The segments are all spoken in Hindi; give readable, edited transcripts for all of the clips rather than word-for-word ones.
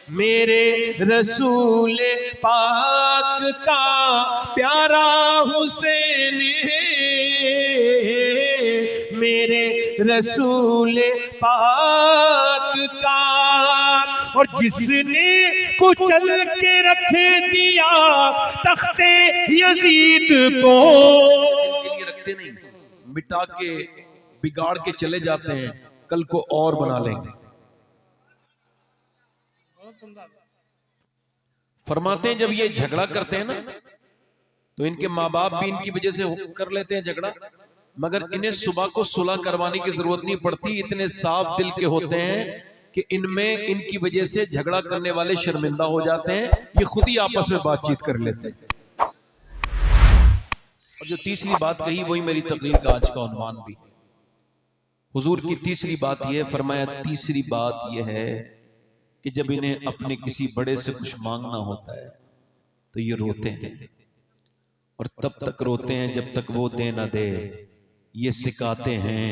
मेरे रसूल पाक का प्यारा हुसैन है, मेरे रसूल पाक का। और जिसने कुचल के रख दिया तख्ते यजीद को, इनके लिए रखते नहीं, मिटा के बिगाड़ के चले जाते हैं, कल को और बना लेंगे। फरमाते हैं जब ये झगड़ा करते हैं ना, तो इनके माँ बाप भी इनकी वजह से कर लेते हैं झगड़ा, मगर इन्हें सुबह को सुलह करवाने की जरूरत नहीं पड़ती। इतने साफ दिल के होते हैं कि इनमें इनकी वजह से झगड़ा करने वाले शर्मिंदा हो जाते हैं, ये खुद ही आपस में बातचीत कर लेते हैं। और जो तीसरी बात कही वही मेरी तकरीर का आज का उन्वान भी। हुजूर की तीसरी बात यह फरमाया, तीसरी बात यह है कि जब इन्हें अपने किसी बड़े से कुछ मांगना होता है तो ये रोते हैं, और तब तक रोते हैं जब तक वो दे ना दे। ये सिखाते हैं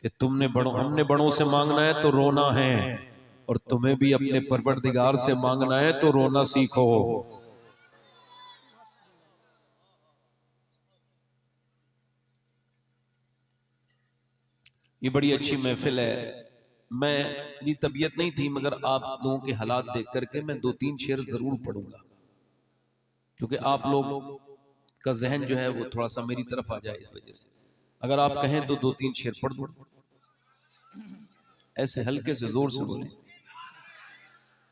कि हमने बड़ों से मांगना है तो रोना है, और तुम्हें भी अपने परवरदिगार से मांगना है तो रोना सीखो। ये बड़ी अच्छी महफिल है। मेरी तबीयत नहीं थी, मगर आप लोगों के हालात देख करके मैं 2-3 शेर जरूर पढ़ूंगा, क्योंकि आप लोग का जहन जो है वो थोड़ा सा मेरी तरफ आ जाए। इस वजह से अगर आप कहें तो 2-3 शेर पढ़ दो, ऐसे हल्के से जोर से बोले।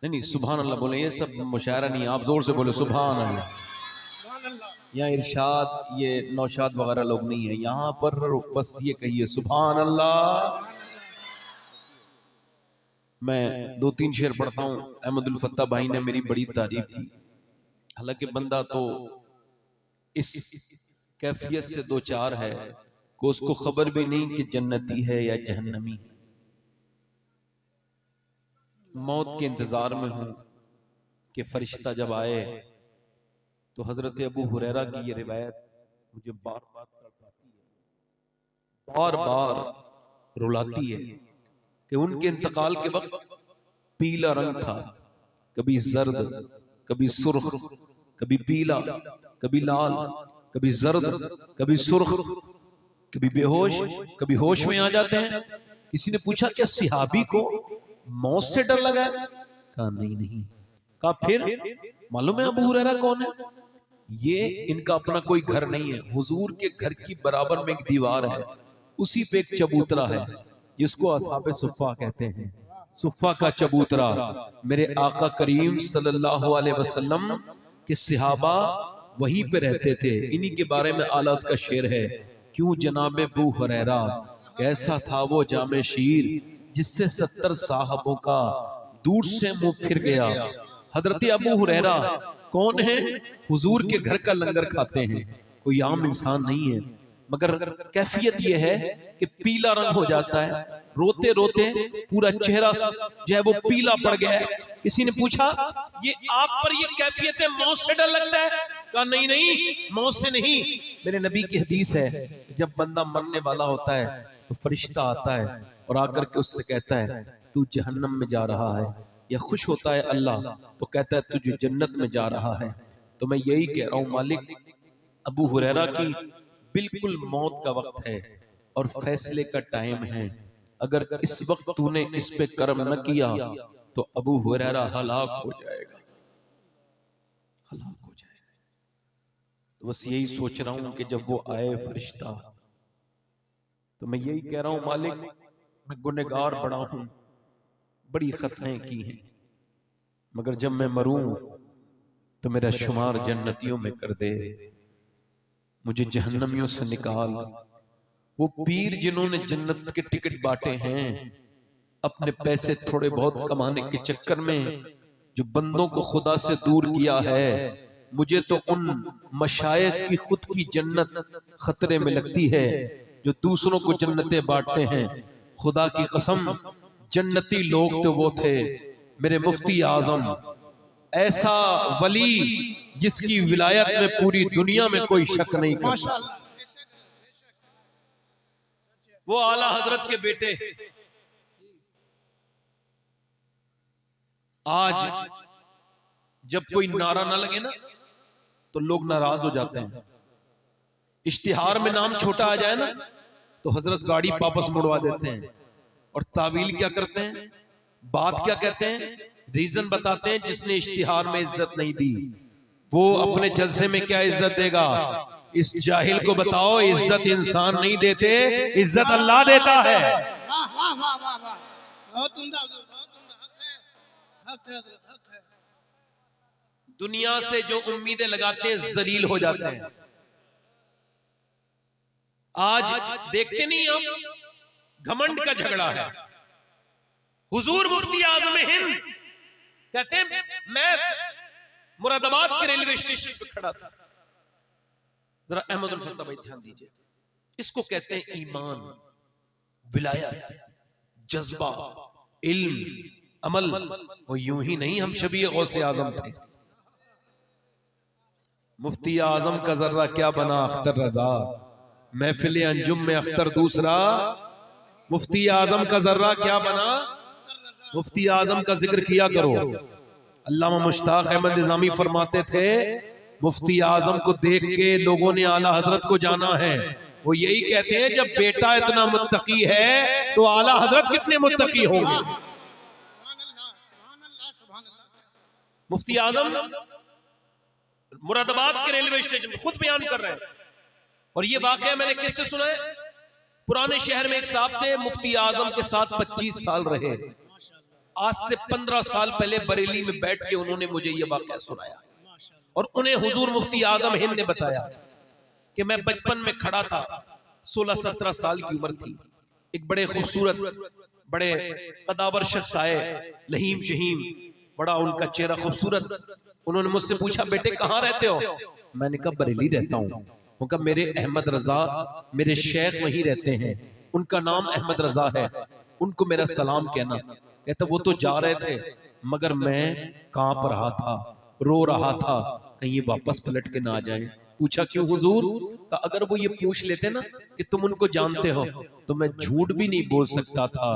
नहीं, सुभान अल्लाह बोले, ये सब मुशायरा नहीं, आप जोर से बोले सुभान अल्लाह। यहाँ इरशाद ये नौशाद वगैरह लोग नहीं है, यहाँ पर बस ये कहिए सुभान अल्लाह। मैं 2-3 शेर पढ़ता हूँ। अहमदुल फत्ता भाई ने मेरी बड़ी तारीफ की, हालांकि बंदा तो इस कैफियत से 2-4 है कि उसको खबर भी नहीं कि जन्नती है या जहन्नमी है। मौत के इंतजार में हूं कि फरिश्ता जब आए तो हजरत अबू हुरैरा की ये रिवायत मुझे बार बार तड़पाती है, बार बार रुलाती है कि उनके इंतकाल के वक्त पीला रंग था, कभी जर्द, कभी सुर्ख, कभी पीला, कभी लाल, कभी जर्द, कभी सुर्ख, कभी बेहोश, कभी होश में आ जाते हैं। किसी ने पूछा क्या सिहाबी को मौत से डर लगा? कहा नहीं। कहा फिर मालूम है अबू हुरैरा कौन है? ये इनका अपना कोई घर नहीं है, हुजूर के घर की बराबर में एक दीवार है, उसी पे एक चबूतरा है जिसको असहाबे सुफ़ा कहते हैं। सुफ़ा का चबूतरा, मेरे आका करीम सल्लल्लाहु अलैहि वसल्लम के सहाबा वहीं पे रहते थे। इन्हीं के बारे में आलत का शेर है, क्यों जनाब अबू हुरैरा कैसा था वो जामे शीर, जिससे 70 साहबों का दूर से मुंह फिर गया। हजरत अबू हुरैरा कौन है? हुजूर के घर का लंगर खाते हैं, कोई आम इंसान नहीं है, मगर कैफियत यह है कि पीला रंग हो जाता है, रोते रोते पूरा चेहरा जो है वो पीला पड़ गया है। किसी ने पूछा ये आप पर ये कैफियत है, मौत से डर लगता है? कहा नहीं, मौत से नहीं। मेरे नबी की हदीस है, जब बंदा मरने वाला होता है तो फरिश्ता आता है और आकर के उससे कहता है तू जहन्नम में जा रहा है, या खुश होता है अल्लाह तो कहता है तुझे जन्नत में जा रहा है। तो मैं यही कह रहा हूं मालिक, अबू हुरैरा की बिल्कुल मौत का वक्त है और फैसले का टाइम है। अगर इस वक्त तूने इस पे कर्म न किया तो अबू हुरैरा हलाक हो जाएगा, हलाक हो जाएगा। तो बस यही सोच रहा हूं कि जब वो आए फरिश्ता, तो मैं यही कह रहा हूं मालिक, मैं गुनहगार बड़ा हूं, बड़ी खताएं की हैं, मगर जब मैं मरूं तो मेरा शुमार जन्नतियों में कर दे, मुझे जहन्नमियों से निकाल। वो पीर जिन्होंने जन्नत के टिकट बांटे हैं, अपने पैसे थोड़े बहुत कमाने के चक्कर में जो बंदों को खुदा से दूर किया है, मुझे तो उन मशायख की खुद की जन्नत खतरे में लगती है जो दूसरों को जन्नतें बांटते हैं। खुदा की कसम, जन्नती लोग तो वो थे मेरे मुफ्ती आजम, ऐसा वली जिसकी विलायत में पूरी दुनिया में कोई शक नहीं करता। वो आला हजरत के बेटे आज जब कोई नारा ना लगे ना तो लोग नाराज हो जाते हैं। इश्तिहार में नाम छोटा आ जाए ना तो हजरत गाड़ी वापस मुड़वा देते हैं। और तावील क्या करते हैं, बात क्या कहते हैं, रीजन बताते हैं। जिसने इश्तिहार में इज्जत नहीं दी वो अपने जलसे में क्या इज्जत देगा। इस जाहिल को बताओ, इज्जत इंसान नहीं देते, इज्जत अल्लाह देता है। वाह वाह वाह वाह वाह, बहुत उम्दा, बहुत उम्दा। हक है, हक है। दुनिया से जो उम्मीदें लगाते हैं जलील हो जाते हैं। आज देखते नहीं हम घमंड का झगड़ा है। हुजूर मुफ्ती आज़म हिंद कहते हैं मैं मुरादाबाद के रेलवे स्टेशन पे खड़ा था। जरा अहमदुल फत्ता भाई ध्यान दीजिए, इसको कहते हैं ईमान, विलायत, जज्बा, इल्म, अमल। वो यूं ही नहीं हम शबीह गौसे आजम थे। मुफ्ती आजम का जर्रा क्या बना अख्तर रजा, महफिल अंजुम में अख्तर दूसरा। मुफ्ती आजम का जर्रा क्या बना, मुफ्ती आजम का जिक्र किया करो। अल्लामा मुश्ताक अहमद निज़ामी फरमाते थे मुफ्ती आजम को देख के लोगों ने आला हजरत को जाना है। वो यही कहते हैं जब बेटा इतना मुत्तकी है तो आला हजरत कितने मुत्तकी होंगे। मुफ्ती आजम मुरादाबाद के रेलवे स्टेशन में खुद बयान कर रहे हैं। और ये वाकया मैंने किससे सुना है, पुराने शहर में एक साहब थे, मुफ्ती आजम के साथ 25 साल रहे। आज से 15 साल पहले बरेली में बैठ के उन्होंने मुझे ये वाकया सुनाया। और उन्हें हुजूर मुफ्ती आजम हिंद ने बताया कि मैं बचपन में खड़ा था, 16-17 साल की उम्र थी। एक बड़े खूबसूरत बड़े कदावर शख्स आए, लहीम शहीम, बड़ा उनका चेहरा खूबसूरत। उन्होंने मुझसे पूछा बेटे कहाँ रहते हो। मैंने कहा बरेली रहता हूँ। उनका मेरे अहमद रजा, मेरे शेख वहीं रहते हैं, उनका नाम अहमद रजा है, उनको मेरा सलाम कहना। कहता वो तो जा रहे थे मगर मैं कांप रहा था, रो रहा था, कहीं ये वापस पलट के ना आ जाएं। पूछा क्यों हुजूर, तो अगर वो ये पूछ लेते ना कि तुम उनको जानते हो तो मैं झूठ भी नहीं बोल सकता था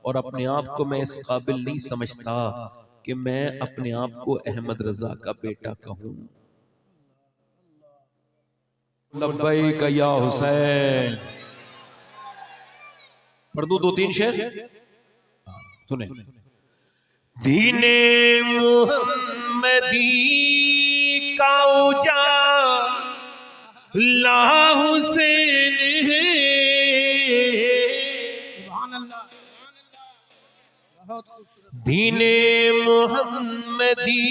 और अपने आप को मैं इस काबिल नहीं समझता कि मैं अपने आप को अहमद रजा का बेटा कहूं। लब्बैक या हुसैन। पढ़ दूं 2-3 शेर सुने। दीने मुहम्मदी का उजाला हुसैन है। सुभान अल्लाह, बहुत खूबसूरत। दीने मुहम्मदी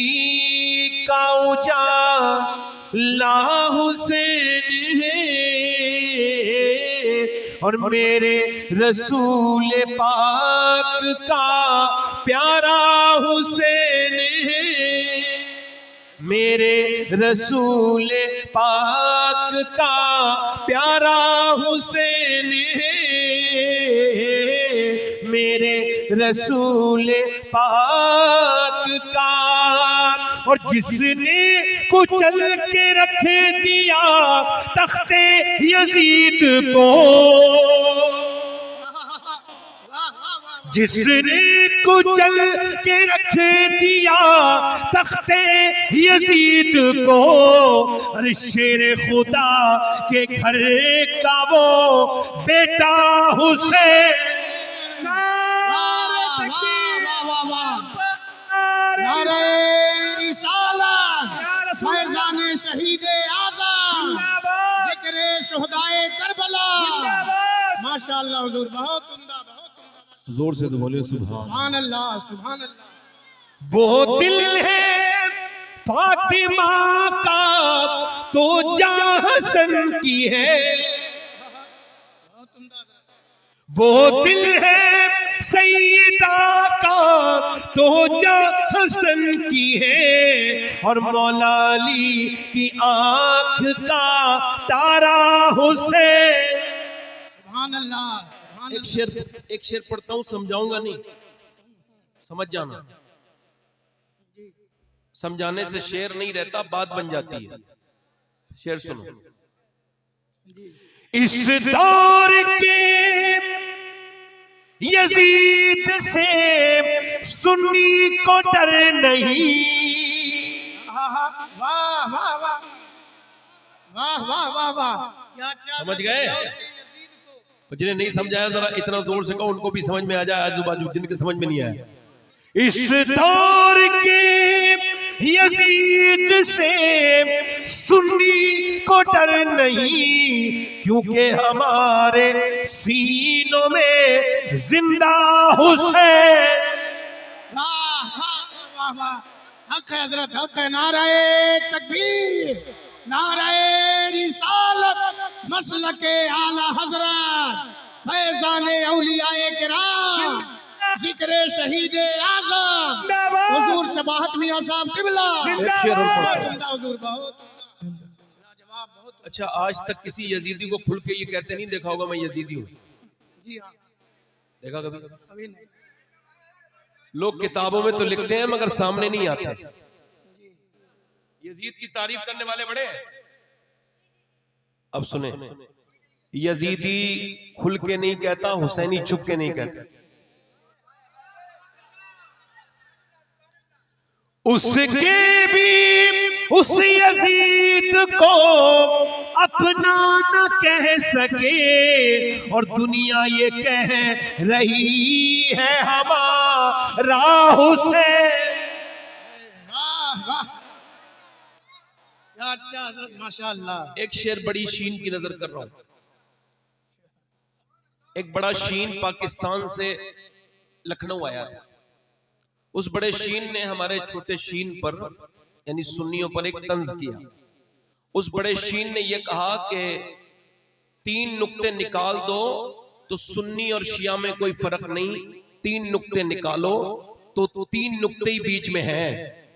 का उजाला हुसैन है और मेरे रसूल पाक का प्यारा हुसैन है। मेरे रसूल पाक का प्यारा हुसैन है। मेरे रसूल पाक का। और जिसने कुचल के रख दिया तख्ते यजीद को, जिसने कुचल के रख दिया तख्ते यजीद को, अरे शेर खुदा के घर का वो बेटा हुसैन। फैज़ाने शहीदे आज़म, ज़िक्रे शुहदाए करबला। माशाअल्लाह हुजूर, बहुत उम्दा, बहुत उम्दा। जोर से तो बोले सुभान अल्लाह, सुभान अल्लाह। वो दिल है फातिमा का तो जहां हसन की है, बहुत उम्दा। वो दिल है सैयदा का तो जहां हसन की है और मौला अली की आंख का तारा हुसैन। सुभान अल्लाह, सुभान अल्लाह। एक शेर पढ़ता हूं, समझाऊंगा नहीं, समझ जाना। समझाने से शेर नहीं रहता, बात बन जाती है। शेर सुनो। इस दौर के यजीद से सुन्नी को डर नहीं। वाह वाह वाह वाह वाह वाह वाह वाह, क्या क्या समझ गए? जिन्हें नहीं समझाया जरा इतना जोर से कहो उनको भी समझ में आ जाए, आजू बाजू जिनके समझ में नहीं आया। इस दौर के यजीद से सुन्नी को डर नहीं, क्योंकि हमारे सीनों में जिंदा हुसैन। वाह वाह वाह वाह, हक है हजरत, हक है। नाराए तकबीर, नाराए रिसालत, मसलके आला हजरत, फैजाने औलियाए किराम, जिक्र शहीद आज़म हुजूर शबाहत मियां साहब किबला। बहुत उम्दा हुजूर, बहुत लाजवाब, बहुत। अच्छा, आज तक किसी यजीदी को खुल के ये कहते नहीं देखा होगा मैं यजीदी हूँ? जी हाँ, देखा कभी? अभी नहीं। लोग किताबों में तो लिखते हैं मगर सामने नहीं आते। जी यजीद की तारीफ करने वाले बड़े हैं। अब सुने, यजीदी खुल के नहीं कहता, हुसैनी छुप के नहीं कहता। उसके भी उस यजीद को अपना न कह सके, और दुनिया ये कह रही है हमारा हुसैन। वाह वाह, क्या अच्छा हजरत, माशाअल्लाह। एक शेर बड़ी शीन की नजर कर रहा हूं। एक बड़ा शीन पाकिस्तान से लखनऊ आया था। उस बड़े शीन ने हमारे छोटे शीन पर यानी सुन्नियों पर एक तंज किया। उस बड़े शीन ने यह कहा कि 3 नुक्ते निकाल दो तो सुन्नी और शिया में कोई फर्क नहीं, 3 नुक्ते निकालो तो 3 नुक्ते ही बीच में हैं।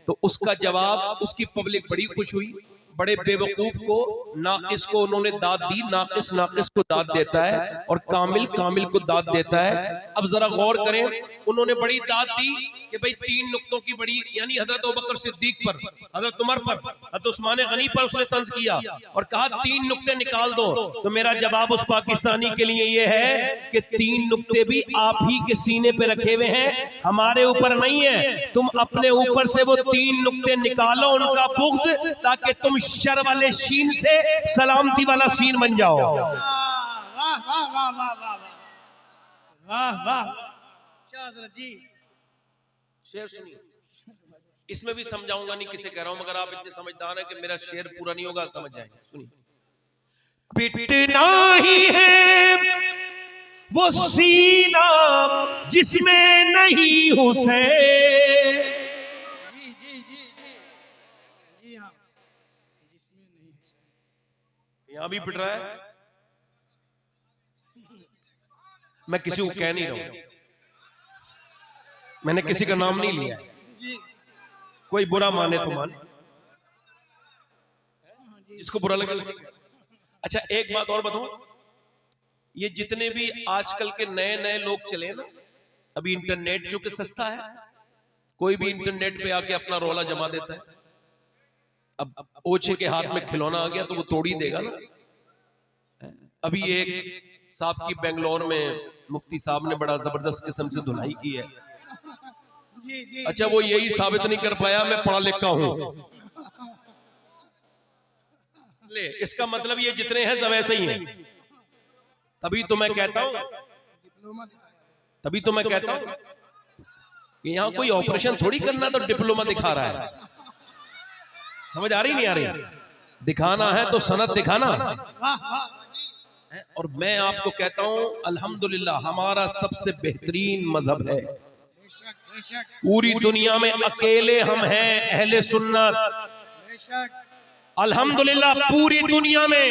तो उसका जवाब, उसकी पब्लिक बड़ी खुश हुई। बड़े बेवकूफ को, नाकिस को उन्होंने दाद दी। नाकिस नाकिस को दाद देता है और कामिल कामिल को दाद देता है। अब जरा गौर करें, उन्होंने बड़ी दाद दी कि भाई 3 नुक्तों की बड़ी, यानी हजरत अबू बकर सिद्दीक पर, हजरत उमर पर, हजरत उस्मान गनी पर उसने तंज किया और कहा 3 नुक्ते निकाल दो। तो मेरा जवाब उस पाकिस्तानी के लिए ये है कि 3 नुक्ते भी आप ही के सीने पे रखे हुए हैं, हमारे ऊपर नहीं है। तुम अपने ऊपर से वो 3 नुक्ते निकालो, उनका बुग़्ज़, ताकि तुम शर वाले शीन से सलामती वाला सीन बन जाओ। वाह वाह वाह वाह वाह वाह वाह वाह, अच्छा हजरत जी। शेर सुनिए, इसमें भी समझाऊंगा नहीं किसे कह रहा हूं, मगर आप इतने समझदार हैं कि मेरा शेर पूरा नहीं होगा, समझ जाएंगे। सुनिए, पिटना ही है वो सीना जिसमें नहीं हुसैन। जी जी जी जी जी हाँ, जिसमें नहीं हुसैन। यहां भी पिट रहा है, मैं किसी को कह नहीं रहा हूं, मैंने किसी का नाम नहीं लिया। जी कोई बुरा माने तो मान, जिसको बुरा लगे। अच्छा, एक बात और बताऊं, ये जितने भी आजकल के नए नए लोग चले ना, अभी इंटरनेट जो कि सस्ता है, कोई भी इंटरनेट पे आके अपना रौला जमा देता है। अब ओछे के हाथ में खिलौना आ गया तो वो तोड़ ही देगा ना। अभी एक साहब की बेंगलोर में मुफ्ती साहब ने बड़ा जबरदस्त किस्म से धुलाई की है। जी जी। अच्छा, वो यही साबित नहीं कर पाया मैं पढ़ा लिखा हूं। ले, इसका मतलब ये जितने हैं सब ऐसे ही हैं। तभी तो मैं कहता हूं, डिप्लोमा दिखाया, तभी तो मैं कहता हूं कि यहां कोई ऑपरेशन थोड़ी करना तो डिप्लोमा दिखा रहा है। समझ आ रही नहीं आ रही? दिखाना है तो सनद दिखाना। वाह वाह जी। और मैं आपको कहता हूं, अल्हम्दुलिल्लाह हमारा सबसे बेहतरीन मजहब है। बेशक बेशक पूरी दुनिया में अकेले हम हैं अहले सुन्नत। बेशक, अल्हम्दुलिल्लाह पूरी दुनिया में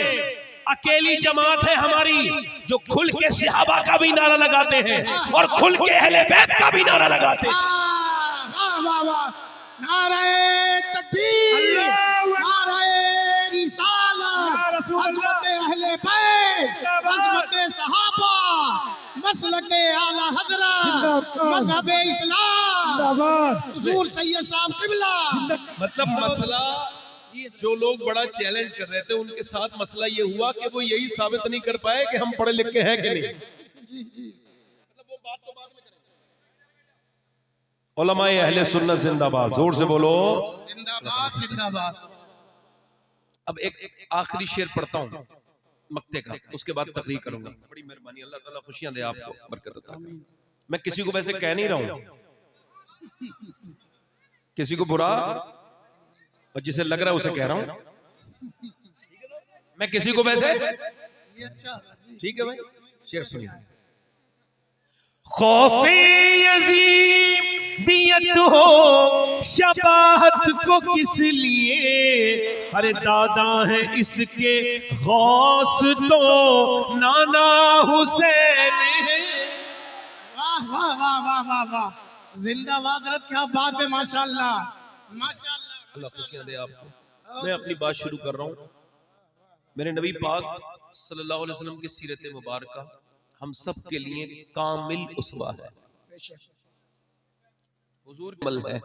अकेली जमात है हमारी जो खुल के सहाबा का भी नारा लगाते हैं और खुल के अहले बैत का भी नारा लगाते हैं। वाह वाह वाह, नारे तकबीर, नारे रिसालत, अज़मत अहले बैत, अज़मत सहाबा, मसलके आला हज़रत, मज़हब इस्लाम, हुज़ूर सैयद साहब क़िबला। मतलब मसला जो लोग बड़ा चैलेंज कर रहे थे, उनके साथ मसला ये हुआ कि वो यही साबित नहीं कर पाए कि हम पढ़े लिखे हैं कि नहीं। जी जी, मतलब वो बात तो उलमाए अहले सुन्नत जिंदाबाद, जोर से बोलो। जिंदाबाद जिंदाबाद। अब एक आखिरी शेर पढ़ता हूं मक्ते का, उसके बाद तकरीर करूंगा। बड़ी मेहरबानी, अल्लाह ताला खुशियां दे आपको, बरकत अता करे। मैं किसी को वैसे कह नहीं रहा हूं, किसी को बुरा, और जिसे लग रहा है उसे कह रहा हूं। मैं किसी को वैसे, ये अच्छा जी। ठीक है भाई, शेर सुनिए। खौफे यजीदियत हो शबाहत को किस लिए, अरे दादा है इसके गौस तो नाना हुसैन है। वाह वाह वाह वाह वाह वाह, जिंदाबाद हजरत, क्या बात है, माशाल्लाह माशाल्लाह। अल्लाह खुशियां दे आपको। मैं अपनी बात शुरू कर रहा हूं। मेरे नबी पाक सल्लल्लाहु अलैहि वसल्लम की सीरत मुबारका हम सब के लिए कामिल उसवा है, बेशक। हुजूर अमल है।